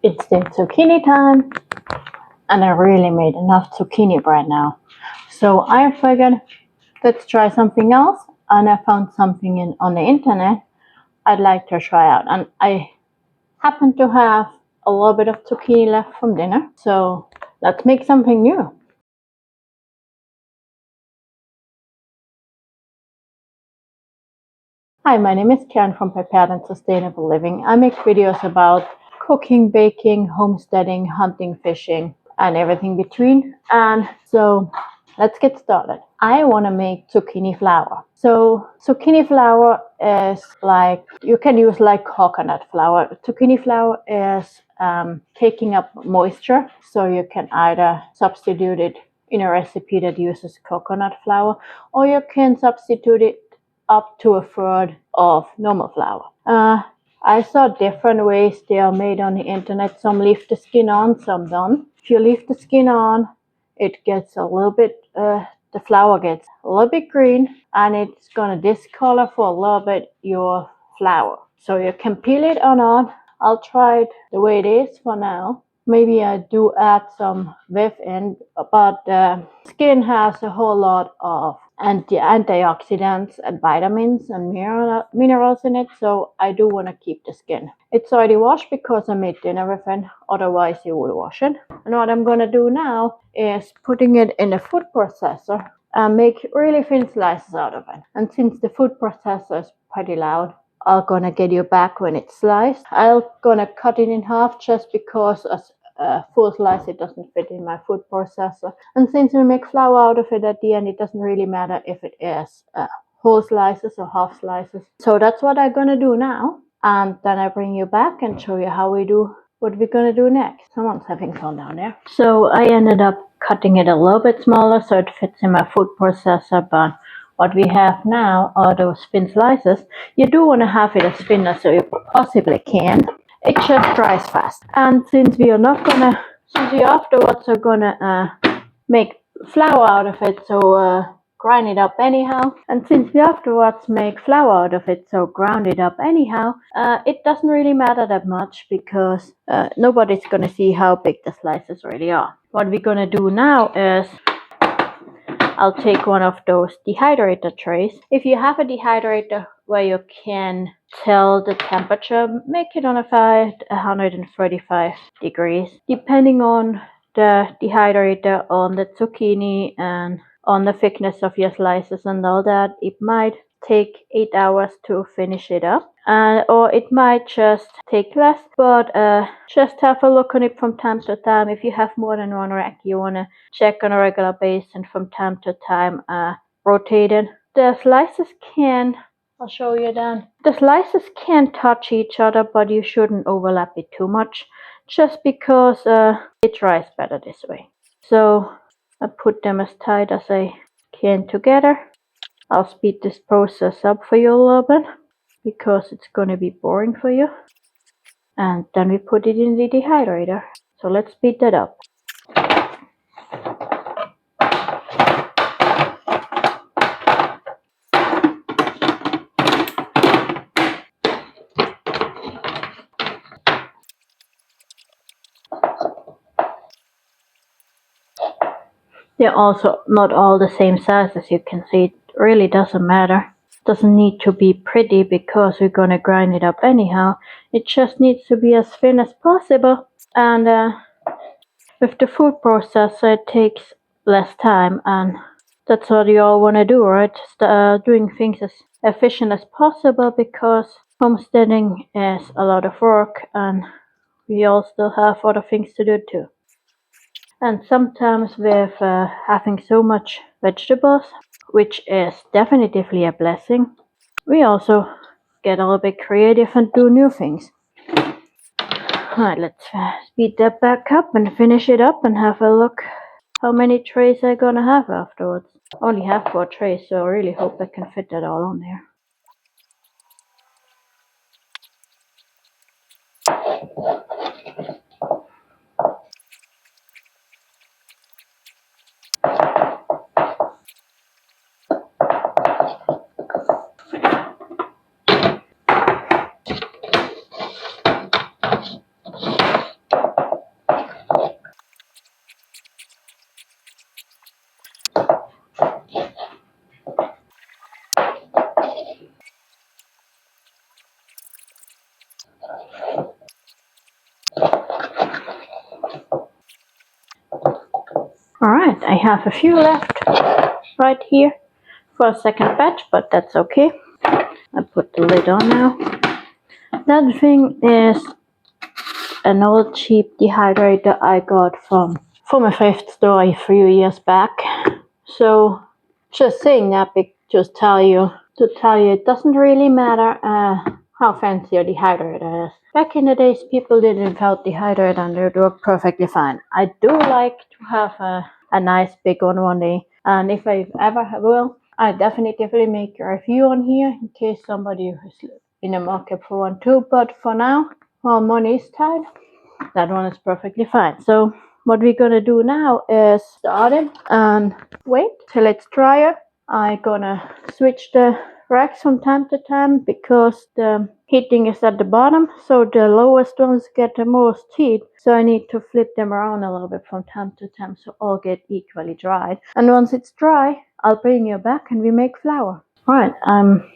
It's the zucchini time, and I really made enough zucchini bread now. So I figured, let's try something else, and I found something on the internet I'd like to try out. And I happen to have a little bit of zucchini left from dinner, so let's make something new. Hi, my name is Karen from Prepared and Sustainable Living. I make videos about cooking, baking, homesteading, hunting, fishing, and everything between. And so let's get started. I want to make zucchini flour. So zucchini flour is like, you can use like coconut flour. Zucchini flour is taking up moisture, so you can either substitute it in a recipe that uses coconut flour, or you can substitute it up to a third of normal flour. I saw different ways they are made on the internet. Some leave the skin on, some don't. If you leave the skin on, it gets a little bit, the flour gets a little bit green, and it's gonna discolor for a little bit your flour. So you can peel it or not. I'll try it the way it is for now. Maybe I do add some whiff in, but the skin has a whole lot of antioxidants and vitamins and minerals in it, so I do want to keep the skin. It's already washed because I made dinner with it, otherwise you would wash it. And what I'm going to do now is putting it in a food processor and make really thin slices out of it. And since the food processor is pretty loud, I'm gonna get you back when it's sliced. I'm gonna cut it in half just because a full slice it doesn't fit in my food processor. And since we make flour out of it at the end, it doesn't really matter if it is whole slices or half slices. So that's what I'm gonna do now. And then I bring you back and show you how we do what we're gonna do next. Someone's having fun down there. So I ended up cutting it a little bit smaller so it fits in my food processor, but what we have now are those thin slices. You do want to have it as thin as you possibly can. It just dries fast. And since we afterwards are gonna make flour out of it, so grind it up anyhow. And since we afterwards make flour out of it, so ground it up anyhow, it doesn't really matter that much because nobody's gonna see how big the slices really are. What we're gonna do now is I'll take one of those dehydrator trays. If you have a dehydrator where you can tell the temperature, make it on 135 degrees. Depending on the dehydrator, on the zucchini, and on the thickness of your slices and all that, it might take 8 hours to finish it up. Or it might just take less, but just have a look on it from time to time. If you have more than one rack, you want to check on a regular basis and from time to time rotate it. The slices I'll show you then. The slices can touch each other, but you shouldn't overlap it too much, just because it dries better this way. So I put them as tight as I can together. I'll speed this process up for you a little bit because it's going to be boring for you. And then we put it in the dehydrator. So let's speed that up. They're also not all the same size, as you can see. It really doesn't matter. It doesn't need to be pretty because we're going to grind it up anyhow. It just needs to be as thin as possible. And with the food processor, it takes less time, and that's what you all want to do, right? Doing things as efficient as possible because homesteading is a lot of work and we all still have other things to do too. And sometimes with having so much vegetables, which is definitively a blessing, we also get a little bit creative and do new things. Alright, let's speed that back up and finish it up and have a look how many trays I'm gonna have afterwards. I only have 4 trays, so I really hope I can fit that all on there. All right, I have a few left right here for a second batch, but that's okay. I put the lid on now. That thing is an old cheap dehydrator I got from a thrift store a few years back. So just saying that just tell you it doesn't really matter how fancy your dehydrator is. Back in the days, people didn't felt dehydrated and it worked perfectly fine. I do like to have a nice big one day, and if I ever will, I definitely make a review on here in case somebody is in the market for one too. But for now, while money is tight, that one is perfectly fine. So what we're gonna do now is start it and wait till it's drier. I'm gonna switch the racks from time to time because the heating is at the bottom, so the lowest ones get the most heat. So I need to flip them around a little bit from time to time so all get equally dried. And once it's dry, I'll bring you back and we make flour. Alright, I'm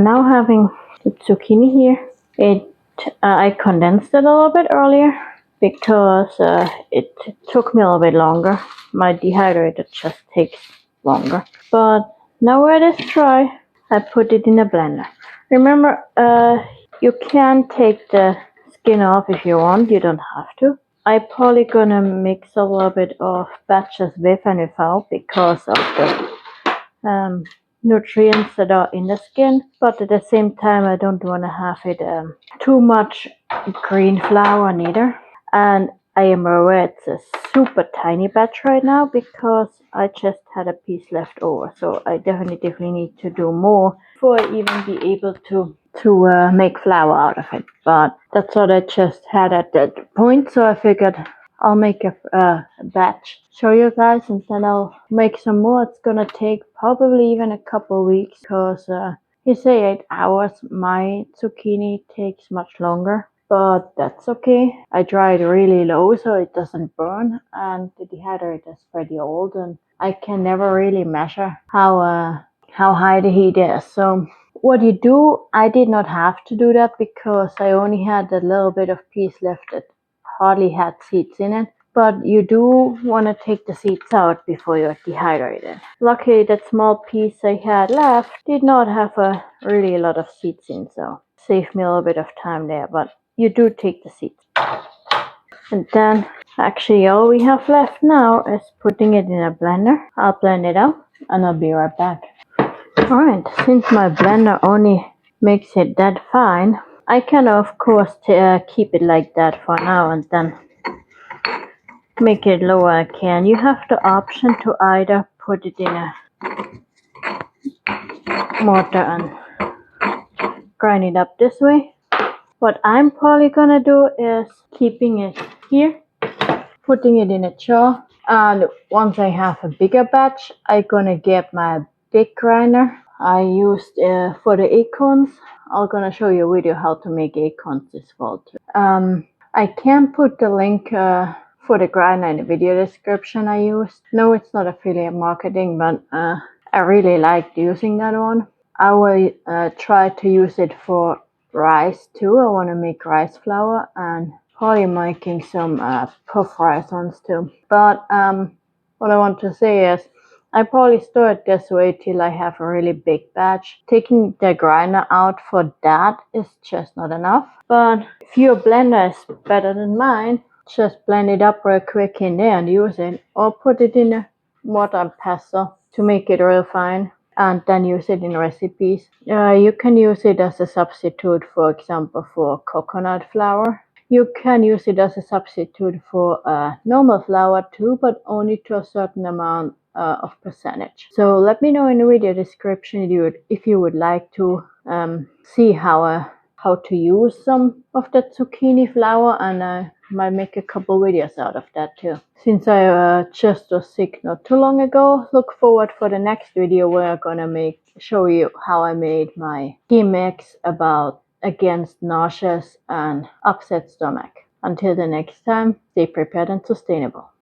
now having the zucchini here. I condensed it a little bit earlier because it took me a little bit longer. My dehydrator just takes longer. But now it is dry, I put it in a blender. Remember, you can take the skin off if you want, you don't have to. I'm probably gonna mix a little bit of batches with and without because of the nutrients that are in the skin, but at the same time I don't want to have it too much green flour neither. And I am aware it's a super tiny batch right now because I just had a piece left over, so I definitely need to do more before I even be able to make flour out of it. But that's what I just had at that point, so I figured I'll make a batch, show you guys, and then I'll make some more. It's gonna take probably even a couple weeks because you say 8 hours. My zucchini takes much longer, but that's okay. I dry it really low so it doesn't burn, and the dehydrator is pretty old and I can never really measure how high the heat is. So what you do, I did not have to do that because I only had a little bit of piece left that hardly had seeds in it, but you do want to take the seeds out before you dehydrate it. Luckily, that small piece I had left did not have a really lot of seeds in, so saved me a little bit of time there, but you do take the seeds. And then actually all we have left now is putting it in a blender. I'll blend it out and I'll be right back. Alright, since my blender only makes it that fine, I can of course keep it like that for now and then make it lower again. You have the option to either put it in a mortar and grind it up this way. What I'm probably gonna do is keeping it here, putting it in a jar, and once I have a bigger batch, I'm gonna get my big grinder I used for the acorns. I'm gonna show you a video how to make acorns this fall too. I can put the link for the grinder in the video description I used. No, it's not affiliate marketing, but I really liked using that one. I will try to use it for rice too. I want to make rice flour and probably making some puff rice ones too. But what I want to say is I probably store it this way till I have a really big batch. Taking the grinder out for that is just not enough. But if your blender is better than mine, just blend it up real quick in there and use it. Or put it in a mortar and pestle to make it real fine, and then use it in recipes. You can use it as a substitute, for example, for coconut flour. You can use it as a substitute for normal flour too, but only to a certain amount of percentage. So let me know in the video description if you would like to see how to use some of that zucchini flour, and I might make a couple videos out of that too. Since I just was sick not too long ago, look forward for the next video where I'm gonna show you how I made my tea mix against nausea and upset stomach. Until the next time, stay prepared and sustainable.